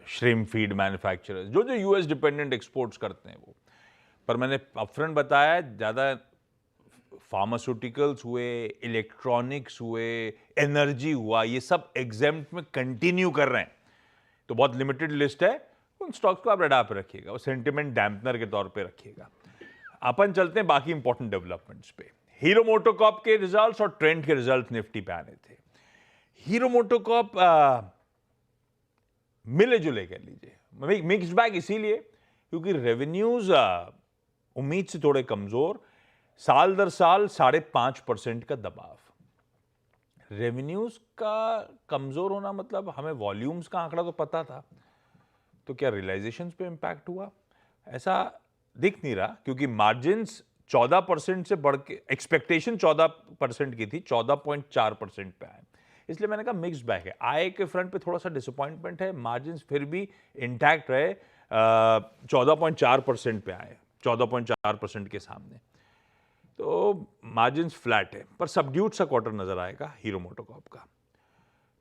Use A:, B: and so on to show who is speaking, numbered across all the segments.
A: Shrimp feed manufacturers, जो जो US dependent exports करते हैं वो। पर मैंने अपफ्रंट बताया, ज़्यादा फार्मास्यूटिकल्स हुए, इलेक्ट्रॉनिक्स हुए, एनर्जी हुआ, ये सब एग्जेम्प्ट में कंटिन्यू कर रहे हैं। तो बहुत लिमिटेड लिस्ट है, उन स्टॉक्स को आप रडार पे रखिएगा, वो सेंटिमेंट डैम्पनर के तौर पे रखिएगा। अपन चलते हैं बाकी इंपॉर्टेंट डेवलपमेंट्स पे। हीरो मोटोकॉर्प के रिजल्ट्स और ट्रेंड के रिजल्ट्स निफ्टी पे आने थे। हीरो मोटोकॉर्प मिले जुले कह लीजिए, मिक्स्ड बैग इसीलिए क्योंकि रेवेन्यूज उम्मीद से थोड़े कमजोर, साल दर साल 5.5% का दबाव। रेवेन्यूज का कमजोर होना मतलब हमें वॉल्यूम्स का आंकड़ा तो पता था, तो क्या रियलाइजेशंस पे इंपैक्ट हुआ? ऐसा दिख नहीं रहा, क्योंकि मार्जिन्स 14% से बढ़ के, एक्सपेक्टेशन 14% की थी, 14.4% पे आए। इसलिए मैंने कहा मिक्स्ड बैग है। आय के फ्रंट पे थोड़ा सा डिसअपॉइंटमेंट है, मार्जिन्स फिर भी इंटैक्ट रहे, 14.4% पे आए, 14.4% के सामने, तो मार्जिन्स फ्लैट है, पर सबड्यूट सा क्वार्टर नजर आएगा हीरो मोटोकॉर्प का।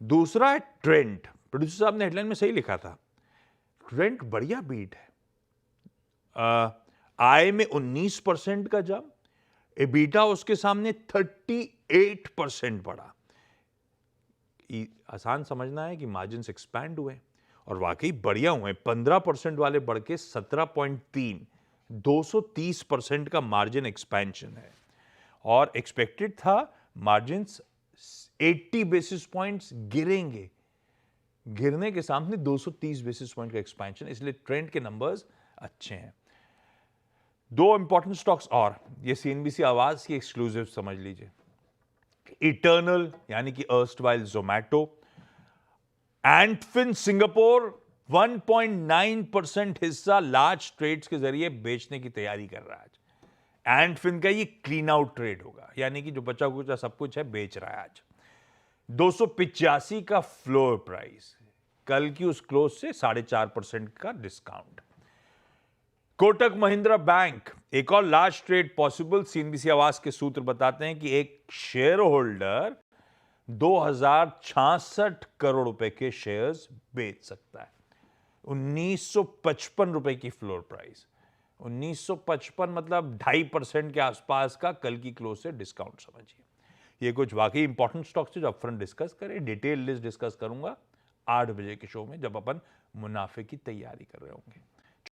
A: दूसरा है ट्रेंड। प्रोड्यूसर साहब ने हेडलाइन में सही लिखा था, ट्रेंड बढ़िया बीट है। आय में 19% का जंप, एबिटा उसके सामने 38% बढ़ा। आसान समझना है कि मार्जिन्स एक्सपैंड हुए और वाकई बढ़िया हुए, 15% वाले बढ़ के 17.3, 230% का मार्जिन एक्सपेंशन है। और एक्सपेक्टेड था मार्जिन्स 80 बेसिस पॉइंट्स गिरेंगे, गिरने के सामने 230 बेसिस पॉइंट का एक्सपेंशन, इसलिए ट्रेंड के नंबर्स अच्छे हैं। दो इंपॉर्टेंट स्टॉक्स और, ये सीएनबीसी आवाज की एक्सक्लूसिव समझ लीजिए। इटर्नल यानी कि अर्स्टवाइल जोमैटो, एंटफिन सिंगापुर 1.9% हिस्सा लार्ज ट्रेड्स के जरिए बेचने की तैयारी कर रहा है आज। एंटफिन का ये क्लीन आउट ट्रेड होगा, यानी कि जो बचा कुचा सब कुछ है बेच रहा है आज। 285 का फ्लोर प्राइस, कल की उस क्लोज से 4.5% का डिस्काउंट। कोटक महिंद्रा बैंक, एक और लार्ज ट्रेड पॉसिबल। सीएनबीसी आवाज के सूत्र बताते हैं कि एक शेयर होल्डर 2066 करोड़ रुपए के शेयर्स बेच सकता है। 1955 रुपए की फ्लोर प्राइस, 1955 मतलब 2.5% के आसपास का कल की क्लोज से डिस्काउंट समझिए। ये कुछ वाकई इंपॉर्टेंट स्टॉक्स जो अपफ्रंट डिस्कस करें, डिटेल लिस्ट डिस्कस करूंगा 8 बजे के शो में, जब अपन मुनाफे की तैयारी कर रहे होंगे।